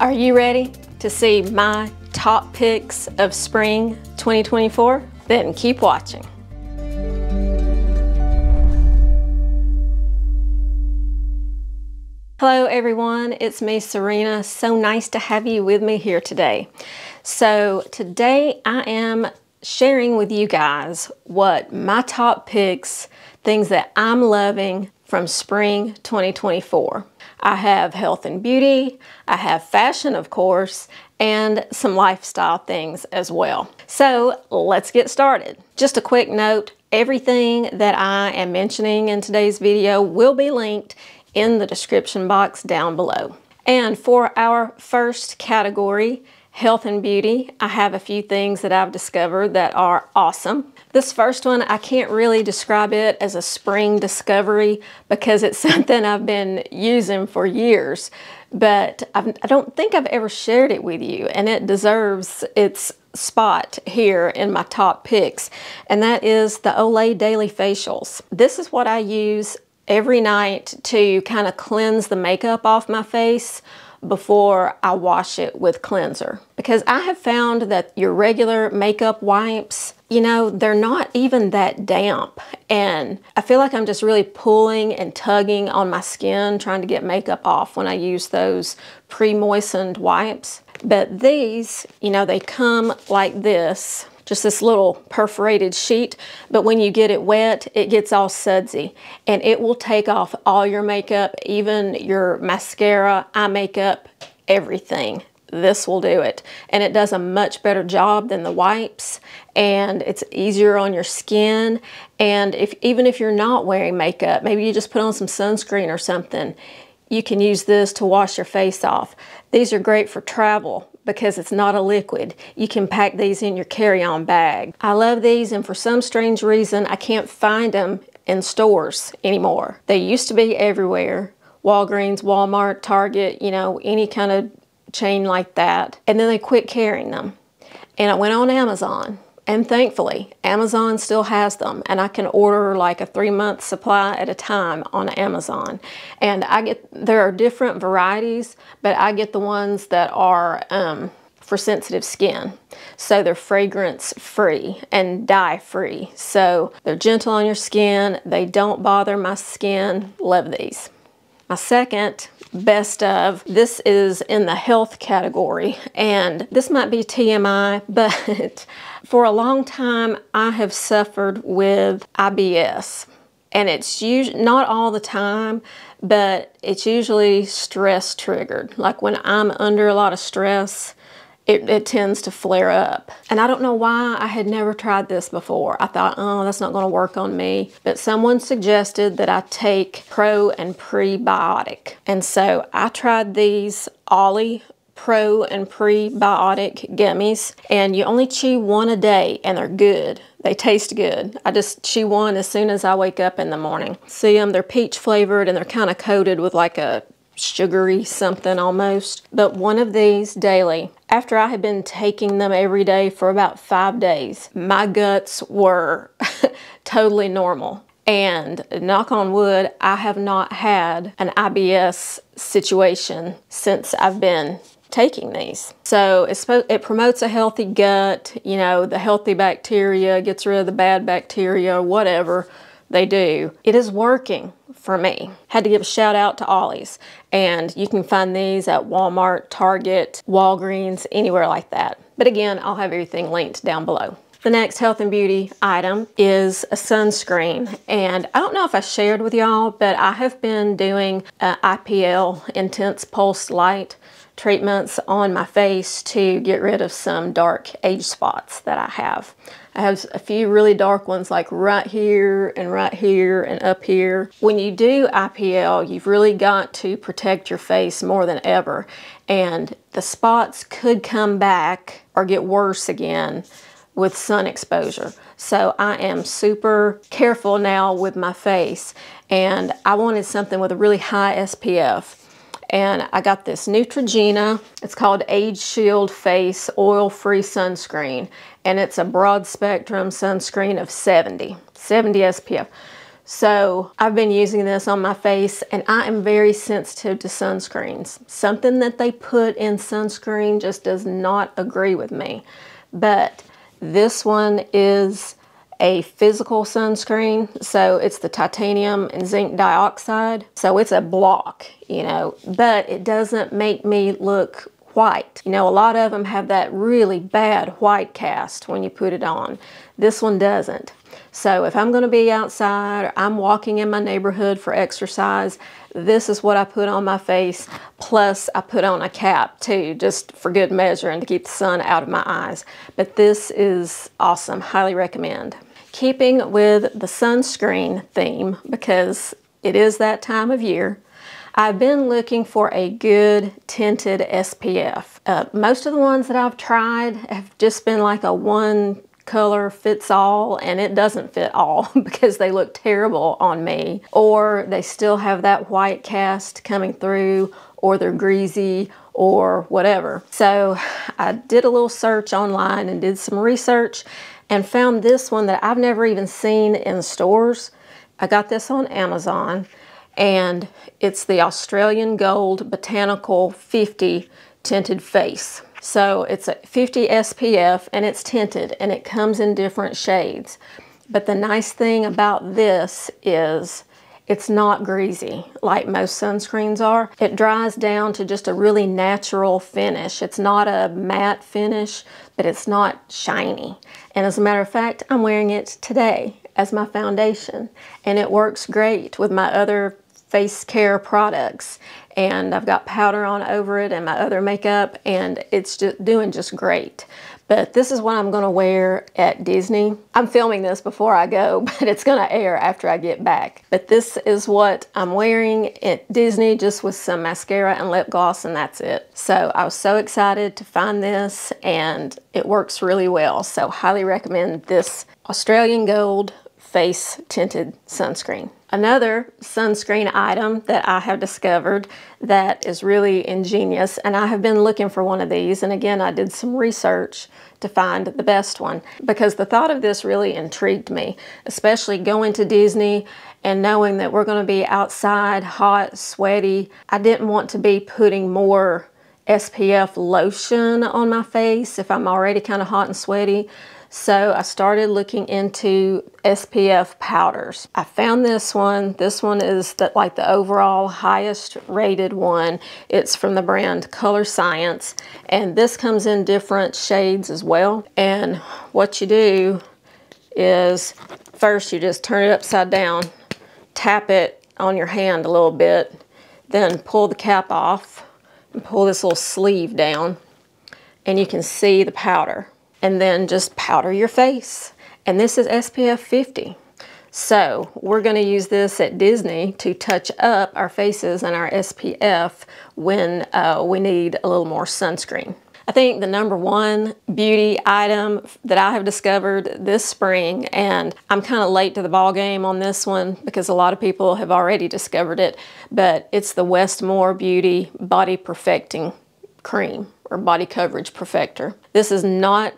Are you ready to see my top picks of spring 2024? Then keep watching. Hello everyone, it's me Serena. So nice to have you with me here today. So today I am sharing with you guys what my top picks, things that I'm loving from spring 2024. I have health and beauty, I have fashion of course, and some lifestyle things as well. So let's get started. Just a quick note, everything that I am mentioning in today's video will be linked in the description box down below. And for our first category, health and beauty, I have a few things that I've discovered that are awesome. This first one, I can't really describe it as a spring discovery because it's something I've been using for years, but I don't think I've ever shared it with you, and it deserves its spot here in my top picks, and that is the Olay Daily Facials. This is what I use every night to kind of cleanse the makeup off my face before I wash it with cleanser. Because I have found that your regular makeup wipes, you know, they're not even that damp. And I feel like I'm just really pulling and tugging on my skin trying to get makeup off when I use those pre-moistened wipes. But these, you know, they come like this. Just this little perforated sheet, but when you get it wet, it gets all sudsy, and it will take off all your makeup, even your mascara, eye makeup, everything. This will do it, and it does a much better job than the wipes, and it's easier on your skin. And even if you're not wearing makeup, maybe you just put on some sunscreen or something, you can use this to wash your face off. These are great for travel because it's not a liquid. You can pack these in your carry-on bag. I love these, and for some strange reason, I can't find them in stores anymore. They used to be everywhere. Walgreens, Walmart, Target, you know, any kind of chain like that. And then they quit carrying them. And I went on Amazon, and thankfully, Amazon still has them, and I can order like a 3-month supply at a time on Amazon. And there are different varieties, but I get the ones that are for sensitive skin. So they're fragrance free and dye free. So they're gentle on your skin. They don't bother my skin. Love these. My second best of, this is in the health category, and this might be TMI, but for a long time I have suffered with IBS, and it's usually not all the time, but it's usually stress triggered. Like when I'm under a lot of stress, it tends to flare up. And I don't know why I had never tried this before. I thought, oh, that's not gonna work on me. But someone suggested that I take pro and prebiotic. And so I tried these Olay Pro and Prebiotic gummies, and you only chew one a day, and they're good. They taste good. I just chew one as soon as I wake up in the morning. See them, they're peach flavored, and they're kind of coated with like a sugary something almost. But one of these daily, after I had been taking them every day for about 5 days, my guts were totally normal. And knock on wood, I have not had an IBS situation since I've been taking these. So it promotes a healthy gut, you know, the healthy bacteria, gets rid of the bad bacteria, whatever they do. It is working for me. Had to give a shout out to Ollie's, and you can find these at Walmart, Target, Walgreens, anywhere like that. But again, I'll have everything linked down below. The next health and beauty item is a sunscreen, and I don't know if I shared with y'all, but I have been doing IPL, Intense Pulse Light treatments on my face to get rid of some dark age spots that I have. I have a few really dark ones like right here and up here. When you do IPL, you've really got to protect your face more than ever, and the spots could come back or get worse again with sun exposure. So I am super careful now with my face, and I wanted something with a really high SPF. And I got this Neutrogena. It's called Age Shield Face Oil-Free Sunscreen. And it's a broad spectrum sunscreen of 70 SPF. So I've been using this on my face, and I am very sensitive to sunscreens. Something that they put in sunscreen just does not agree with me. But this one is a physical sunscreen, so it's the titanium and zinc dioxide. So it's a block, you know, but it doesn't make me look white. You know, a lot of them have that really bad white cast when you put it on. This one doesn't. So if I'm going to be outside or I'm walking in my neighborhood for exercise, this is what I put on my face. Plus I put on a cap too, just for good measure and to keep the sun out of my eyes. But this is awesome. Highly recommend. Keeping with the sunscreen theme, because it is that time of year, I've been looking for a good tinted SPF. Most of the ones that I've tried have just been like a one color fits all, and it doesn't fit all because they look terrible on me, or they still have that white cast coming through, or they're greasy or whatever. So I did a little search online and did some research and found this one that I've never even seen in stores. I got this on Amazon, and it's the Australian Gold Botanical 50 Tinted Face. So it's a 50 SPF, and it's tinted, and it comes in different shades. But the nice thing about this is it's not greasy like most sunscreens are. It dries down to just a really natural finish. It's not a matte finish, but it's not shiny. And as a matter of fact, I'm wearing it today as my foundation, and it works great with my other face care products, and I've got powder on over it and my other makeup, and it's just doing just great. But this is what I'm going to wear at Disney. I'm filming this before I go, but it's going to air after I get back. But this is what I'm wearing at Disney, just with some mascara and lip gloss, and that's it. So I was so excited to find this, and it works really well. So highly recommend this Australian Gold Face Tinted Sunscreen. Another sunscreen item that I have discovered that is really ingenious, and I have been looking for one of these, and again I did some research to find the best one, because the thought of this really intrigued me, especially going to Disney and knowing that we're going to be outside, hot, sweaty. I didn't want to be putting more SPF lotion on my face if I'm already kind of hot and sweaty. So I started looking into SPF powders. I found this one. This one is like the overall highest rated one. It's from the brand Color Science, and this comes in different shades as well. And what you do is first you just turn it upside down, tap it on your hand a little bit, then pull the cap off and pull this little sleeve down, and you can see the powder. And then just powder your face. And this is SPF 50. So we're going to use this at Disney to touch up our faces and our SPF when we need a little more sunscreen. I think the #1 beauty item that I have discovered this spring, and I'm kind of late to the ball game on this one because a lot of people have already discovered it, but it's the Westmore Beauty Body Perfecting Cream, or Body Coverage Perfector. This is not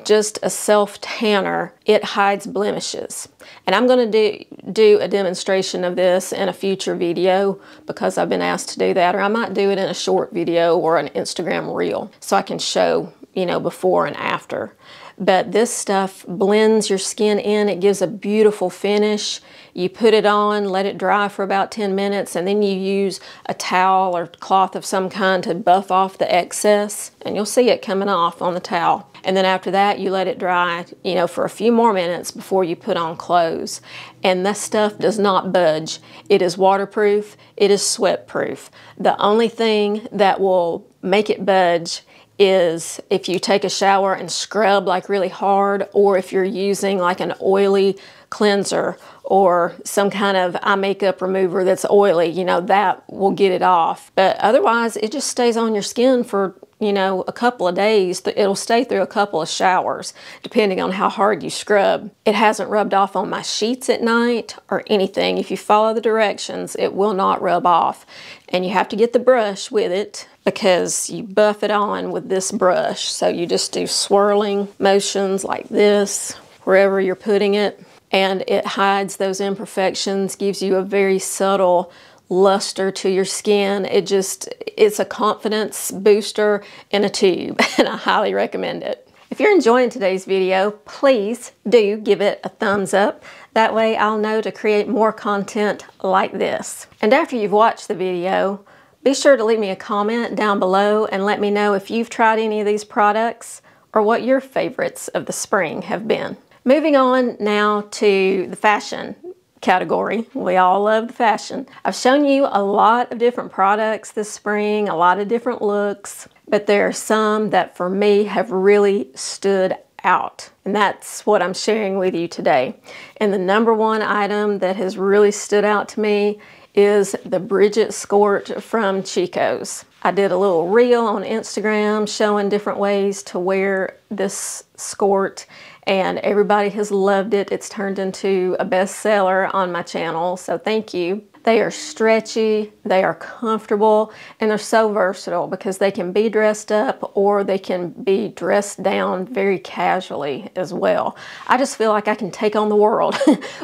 just a self-tanner, it hides blemishes. And I'm going to do a demonstration of this in a future video because I've been asked to do that, or I might do it in a short video or an Instagram reel so I can show, you know, before and after. But this stuff blends your skin in. It gives a beautiful finish. You put it on, let it dry for about 10 minutes, and then you use a towel or cloth of some kind to buff off the excess, and you'll see it coming off on the towel. And then after that, you let it dry, you know, for a few more minutes before you put on clothes. And this stuff does not budge. It is waterproof. It is sweat proof. The only thing that will make it budge is if you take a shower and scrub like really hard, or if you're using like an oily cleanser or some kind of eye makeup remover that's oily, you know, that will get it off. But otherwise, it just stays on your skin for, you know, a couple of days. It'll stay through a couple of showers, depending on how hard you scrub. It hasn't rubbed off on my sheets at night or anything. If you follow the directions, it will not rub off. And you have to get the brush with it because you buff it on with this brush. So you just do swirling motions like this, wherever you're putting it. and it hides those imperfections, gives you a very subtle luster to your skin. It's a confidence booster in a tube, and I highly recommend it. If you're enjoying today's video, please do give it a thumbs up. That way I'll know to create more content like this. And after you've watched the video, be sure to leave me a comment down below and let me know if you've tried any of these products or what your favorites of the spring have been. Moving on now to the fashion category. We all love the fashion. I've shown you a lot of different products this spring, a lot of different looks, but there are some that for me have really stood out. And that's what I'm sharing with you today. And the number one item that has really stood out to me is the Bridget skirt from Chico's. I did a little reel on Instagram showing different ways to wear this skirt, and everybody has loved it. It's turned into a bestseller on my channel, so thank you. They are stretchy, they are comfortable, and they're so versatile because they can be dressed up or they can be dressed down very casually as well. I just feel like I can take on the world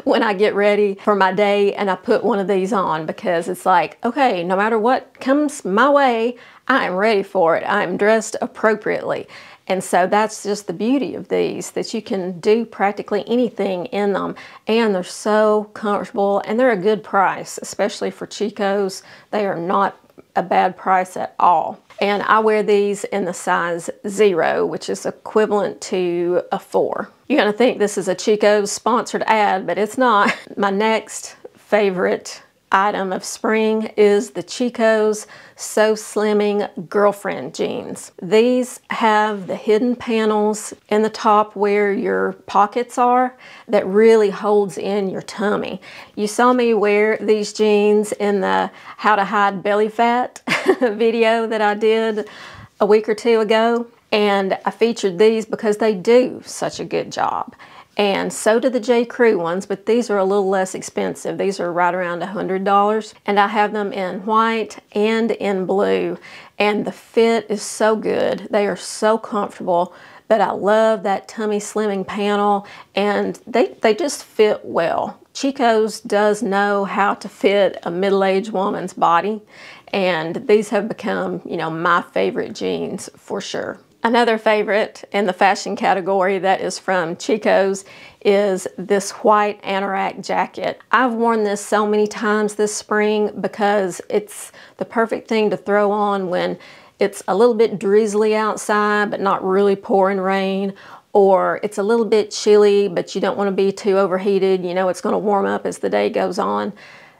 when I get ready for my day and I put one of these on, because it's like, okay, no matter what comes my way, I am ready for it. I'm dressed appropriately. And so that's just the beauty of these, that you can do practically anything in them, and they're so comfortable, and they're a good price, especially for Chico's. They are not a bad price at all. And I wear these in the size 0, which is equivalent to a 4. You're gonna think this is a Chico's sponsored ad, but it's not. My next favorite item of spring is the Chico's So Slimming Girlfriend jeans. These have the hidden panels in the top where your pockets are that really holds in your tummy. You saw me wear these jeans in the How to Hide Belly Fat video that I did a week or two ago, and I featured these because they do such a good job. And so do the J. Crew ones, but these are a little less expensive. These are right around $100. And I have them in white and in blue. And the fit is so good. They are so comfortable, but I love that tummy slimming panel, and they just fit well. Chico's does know how to fit a middle-aged woman's body, and these have become, you know, my favorite jeans for sure. Another favorite in the fashion category that is from Chico's is this white anorak jacket. I've worn this so many times this spring because it's the perfect thing to throw on when it's a little bit drizzly outside but not really pouring rain, or it's a little bit chilly but you don't want to be too overheated. You know it's going to warm up as the day goes on.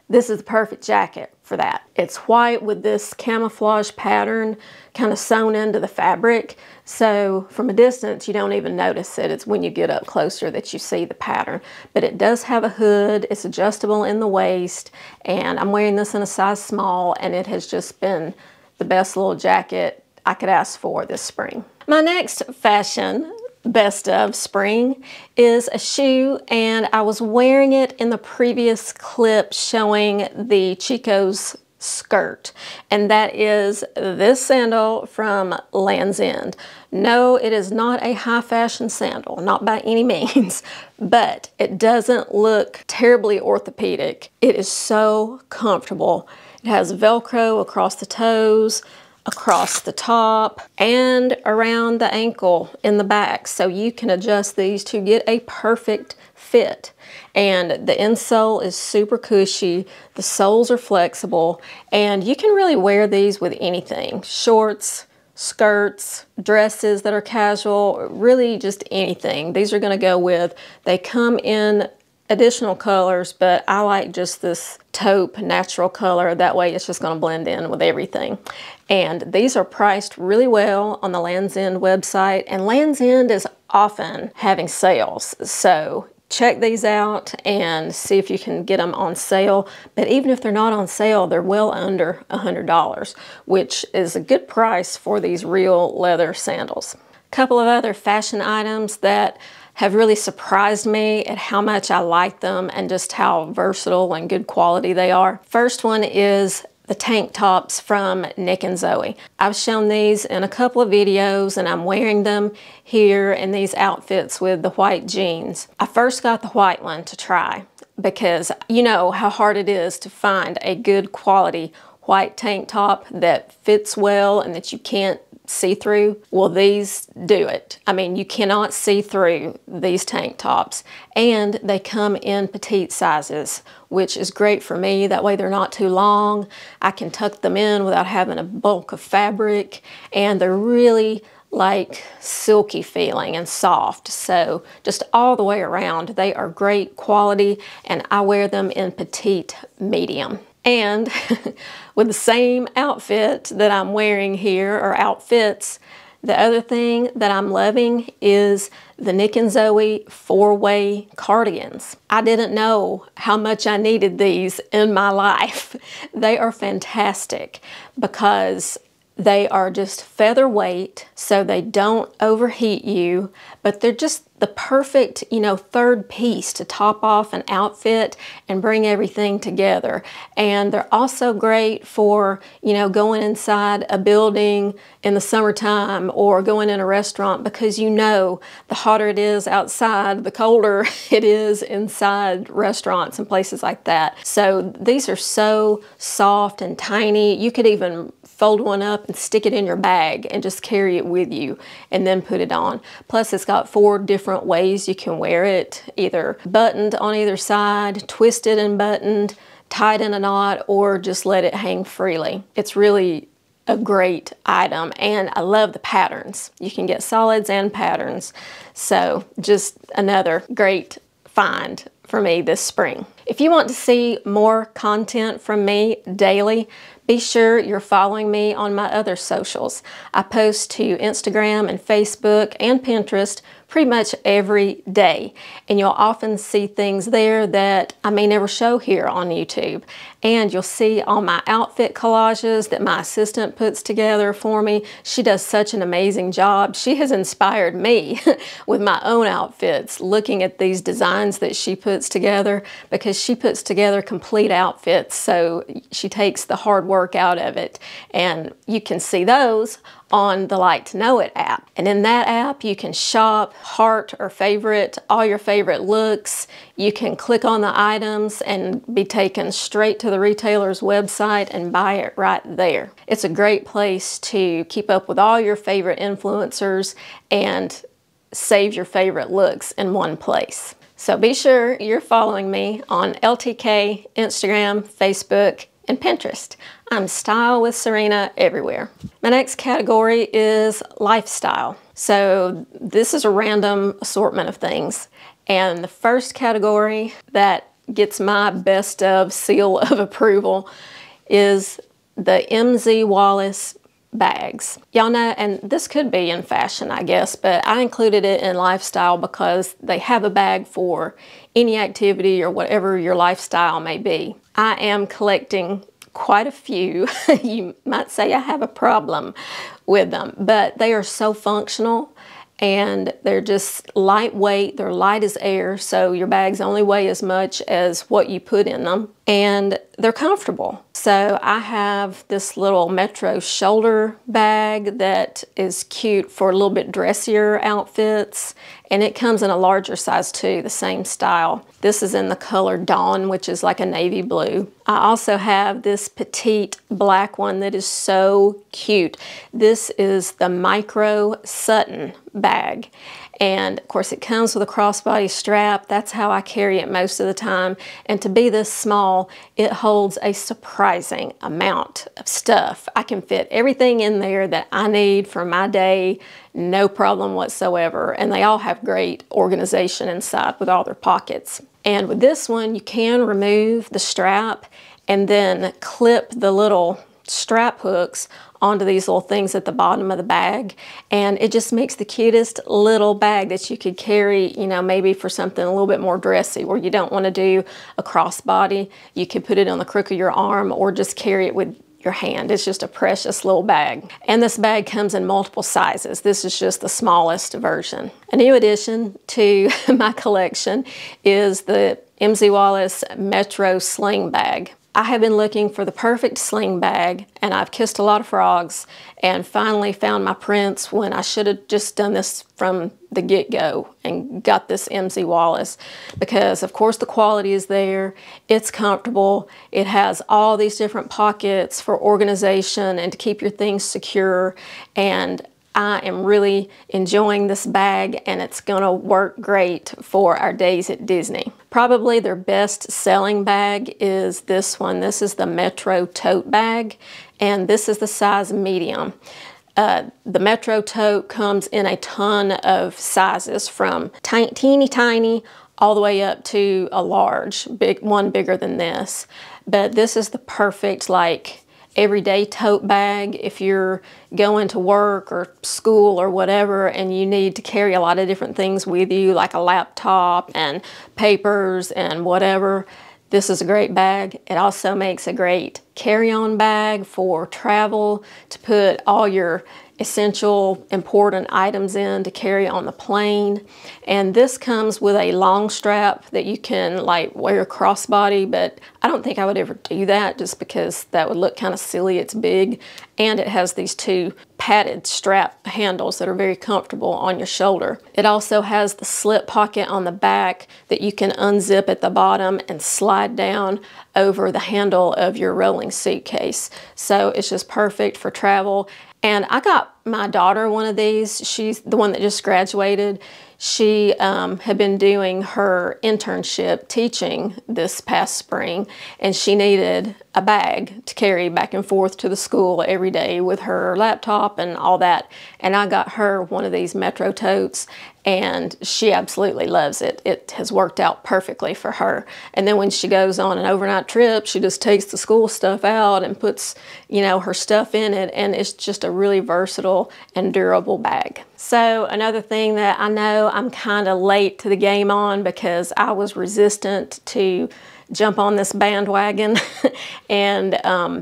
This is the perfect jacket for that. It's white with this camouflage pattern kind of sewn into the fabric. So from a distance, you don't even notice it. It's when you get up closer that you see the pattern. But it does have a hood. It's adjustable in the waist. And I'm wearing this in a size small, and it has just been the best little jacket I could ask for this spring. My next fashion best of spring is a shoe, and I was wearing it in the previous clip showing the Chico's skirt, and that is this sandal from Land's End. No, it is not a high fashion sandal, not by any means, but it doesn't look terribly orthopedic. It is so comfortable. It has Velcro across the toes, across the top, and around the ankle in the back, so you can adjust these to get a perfect fit. And the insole is super cushy, the soles are flexible, and you can really wear these with anything. Shorts, skirts, dresses that are casual, really just anything. These are gonna go with. They come in additional colors, but I like just this taupe natural color. That way it's just gonna blend in with everything. And these are priced really well on the Land's End website, and Land's End is often having sales. So check these out and see if you can get them on sale. But even if they're not on sale, they're well under $100, which is a good price for these real leather sandals. A couple of other fashion items that have really surprised me at how much I like them and just how versatile and good quality they are. First one is the tank tops from Nick and Zoe. I've shown these in a couple of videos and I'm wearing them here in these outfits with the white jeans. I first got the white one to try because you know how hard it is to find a good quality white tank top that fits well and that you can't see through. Well, these do it. I mean, you cannot see through these tank tops, and they come in petite sizes, which is great for me. That way they're not too long. I can tuck them in without having a bulk of fabric, and they're really like silky feeling and soft. So just all the way around, they are great quality, and I wear them in petite medium. And with the same outfit that I'm wearing here, or outfits, the other thing that I'm loving is the Nick and Zoe 4-way cardigans. I didn't know how much I needed these in my life. They are fantastic because they are just featherweight, so they don't overheat you, but they're just the perfect, you know, third piece to top off an outfit and bring everything together. And they're also great for, you know, going inside a building in the summertime or going in a restaurant, because you know the hotter it is outside, the colder it is inside restaurants and places like that. So these are so soft and tiny. You could even fold one up and stick it in your bag and just carry it with you and then put it on. Plus it's got 4 different ways you can wear it, either buttoned on either side, twisted and buttoned, tied in a knot, or just let it hang freely. It's really a great item, and I love the patterns. You can get solids and patterns, so just another great find for me this spring. If you want to see more content from me daily, be sure you're following me on my other socials. I post to Instagram and Facebook and Pinterest pretty much every day, and you'll often see things there that I may never show here on YouTube. And you'll see all my outfit collages that my assistant puts together for me. She does such an amazing job. She has inspired me with my own outfits, looking at these designs that she puts together, because she puts together complete outfits, so she takes the hard work out of it. And you can see those on the Like to Know It app. And in that app, you can shop, heart or favorite, all your favorite looks. You can click on the items and be taken straight to the retailer's website and buy it right there. It's a great place to keep up with all your favorite influencers and save your favorite looks in one place. So be sure you're following me on LTK, Instagram, Facebook, and Pinterest. I'm Style with Serena everywhere. My next category is lifestyle. So this is a random assortment of things. And the first category that gets my best of seal of approval is the MZ Wallace bags. Y'all know, and this could be in fashion, I guess, but I included it in lifestyle because they have a bag for any activity or whatever your lifestyle may be. I am collecting quite a few. You might say I have a problem with them, but they are so functional and they're just lightweight. They're light as air, so your bags only weigh as much as what you put in them, and they're comfortable. So I have this little Metro shoulder bag that is cute for a little bit dressier outfits, and it comes in a larger size too, the same style. This is in the color Dawn, which is like a navy blue. I also have this petite black one that is so cute. This is the Micro Sutton bag. And of course it comes with a crossbody strap. That's how I carry it most of the time. And to be this small, it holds a surprising amount of stuff. I can fit everything in there that I need for my day, no problem whatsoever. And they all have great organization inside with all their pockets. And with this one, you can remove the strap and then clip the little strap hooks onto these little things at the bottom of the bag, and it just makes the cutest little bag that you could carry, you know, maybe for something a little bit more dressy where you don't want to do a crossbody. You could put it on the crook of your arm or just carry it with your hand. It's just a precious little bag. And this bag comes in multiple sizes. This is just the smallest version. A new addition to my collection is the MZ Wallace Metro Sling bag. I have been looking for the perfect sling bag, and I've kissed a lot of frogs and finally found my prince when I should have just done this from the get-go and got this MZ Wallace, because of course the quality is there, it's comfortable, it has all these different pockets for organization and to keep your things secure, and I am really enjoying this bag, and it's gonna work great for our days at Disney. Probably their best selling bag is this one. This is the Metro Tote Bag, and this is the size medium. The Metro Tote comes in a ton of sizes, from teeny tiny all the way up to a large, one bigger than this. But this is the perfect, like, everyday tote bag if you're going to work or school or whatever and you need to carry a lot of different things with you, like a laptop and papers and whatever. This is a great bag. It also makes a great carry-on bag for travel, to put all your essential important items in to carry on the plane. And this comes with a long strap that you can like wear crossbody, but I don't think I would ever do that just because that would look kind of silly. It's big, and it has these two padded strap handles that are very comfortable on your shoulder. It also has the slip pocket on the back that you can unzip at the bottom and slide down over the handle of your rolling suitcase. So it's just perfect for travel. And I got my daughter one of these. She's the one that just graduated. She had been doing her internship teaching this past spring, and she needed a bag to carry back and forth to the school every day with her laptop and all that. And I got her one of these Metro totes, and she absolutely loves it. It has worked out perfectly for her. And then when she goes on an overnight trip, she just takes the school stuff out and puts, you know, her stuff in it, and it's just a really versatile and durable bag. So another thing that I know I'm kind of late to the game on, because I was resistant to jump on this bandwagon and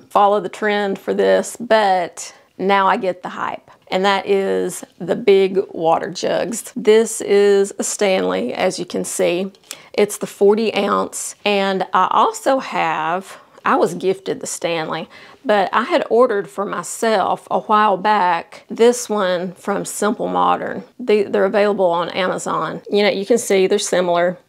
follow the trend for this, but now I get the hype. And that is the big water jugs. This is a Stanley, as you can see. It's the 40 ounce, and I also have, I was gifted the Stanley, but I had ordered for myself a while back this one from Simple Modern. They're available on Amazon. You know, you can see they're similar.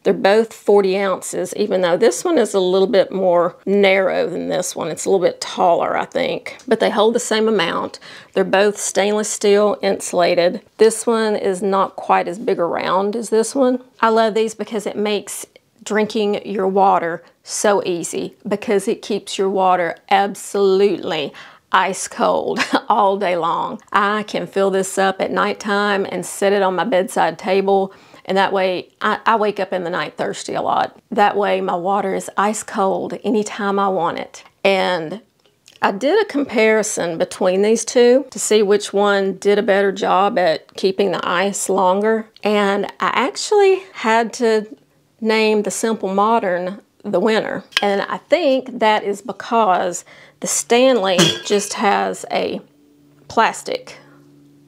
They're both 40 ounces, even though this one is a little bit more narrow than this one. It's a little bit taller, I think, but they hold the same amount. They're both stainless steel insulated. This one is not quite as big around as this one. I love these because it makes drinking your water so easy, because it keeps your water absolutely ice cold all day long. I can fill this up at nighttime and set it on my bedside table, and that way I wake up in the night thirsty a lot. That way my water is ice cold anytime I want it. And I did a comparison between these two to see which one did a better job at keeping the ice longer. And I actually had to name the Simple Modern the winner. And I think that is because the Stanley just has a plastic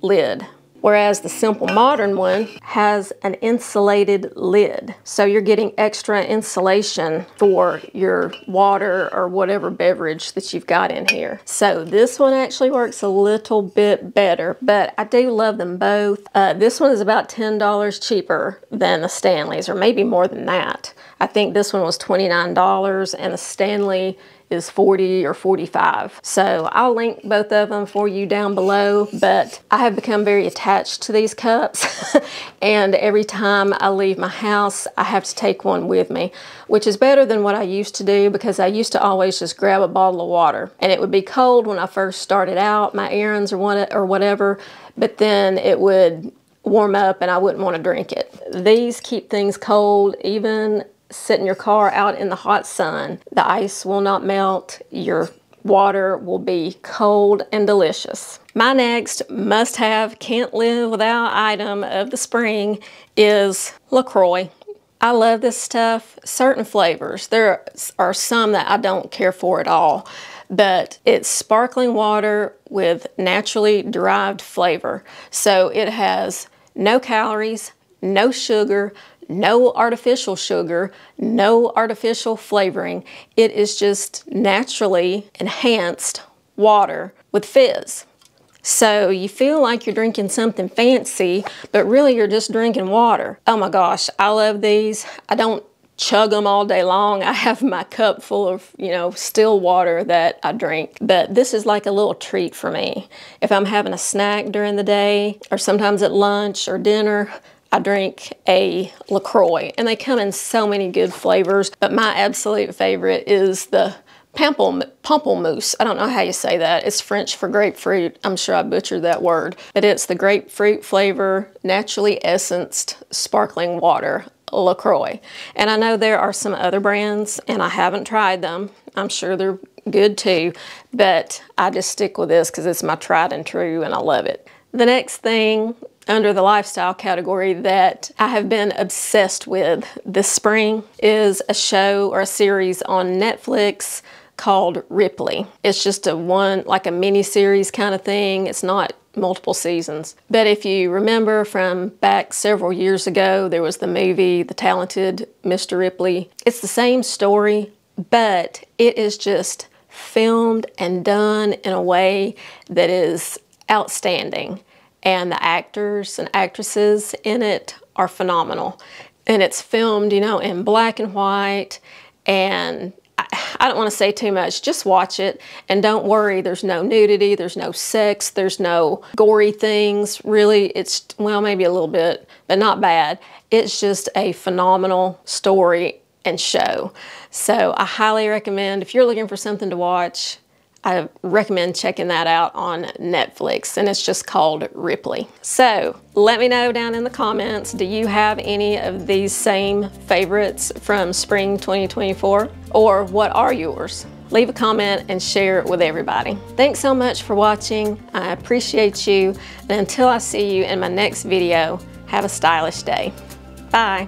lid, whereas the Simple Modern one has an insulated lid. So you're getting extra insulation for your water or whatever beverage that you've got in here. So this one actually works a little bit better, but I do love them both. This one is about $10 cheaper than the Stanleys, or maybe more than that. I think this one was $29 and the Stanley is $40 or $45. So I'll link both of them for you down below, but I have become very attached to these cups and every time I leave my house, I have to take one with me, which is better than what I used to do, because I used to always just grab a bottle of water, and it would be cold when I first started out my errands or whatever, but then it would warm up and I wouldn't want to drink it. These keep things cold, even sit in your car out in the hot sun. The ice will not melt. Your water will be cold and delicious. My next must-have, can't live without item of the spring is LaCroix. I love this stuff. Certain flavors. There are some that I don't care for at all, but it's sparkling water with naturally derived flavor. So it has no calories, no sugar, no artificial sugar, no artificial flavoring. It is just naturally enhanced water with fizz. So you feel like you're drinking something fancy, but really you're just drinking water. Oh my gosh, I love these. I don't chug them all day long. I have my cup full of, still water that I drink. But this is like a little treat for me. If I'm having a snack during the day, or sometimes at lunch or dinner, I drink a LaCroix. And they come in so many good flavors, but my absolute favorite is the pamplemousse. I don't know how you say that. It's French for grapefruit. I'm sure I butchered that word. But it's the grapefruit flavor, naturally essenced sparkling water, LaCroix. And I know there are some other brands, and I haven't tried them. I'm sure they're good too, but I just stick with this because it's my tried and true, and I love it. The next thing under the lifestyle category that I have been obsessed with this spring is a show or a series on Netflix called Ripley. It's just like a mini series kind of thing. It's not multiple seasons. But if you remember from back several years ago, there was the movie, The Talented Mr. Ripley. It's the same story, but it is just filmed and done in a way that is outstanding. And the actors and actresses in it are phenomenal. And it's filmed, in black and white, and I don't want to say too much. Just watch it, and don't worry, there's no nudity, there's no sex, there's no gory things. Really, it's, well, maybe a little bit, but not bad. It's just a phenomenal story and show. So I highly recommend, if you're looking for something to watch, I recommend checking that out on Netflix, and it's just called Ripley. So let me know down in the comments, do you have any of these same favorites from spring 2024? Or what are yours? Leave a comment and share it with everybody. Thanks so much for watching. I appreciate you. And until I see you in my next video, have a stylish day. Bye.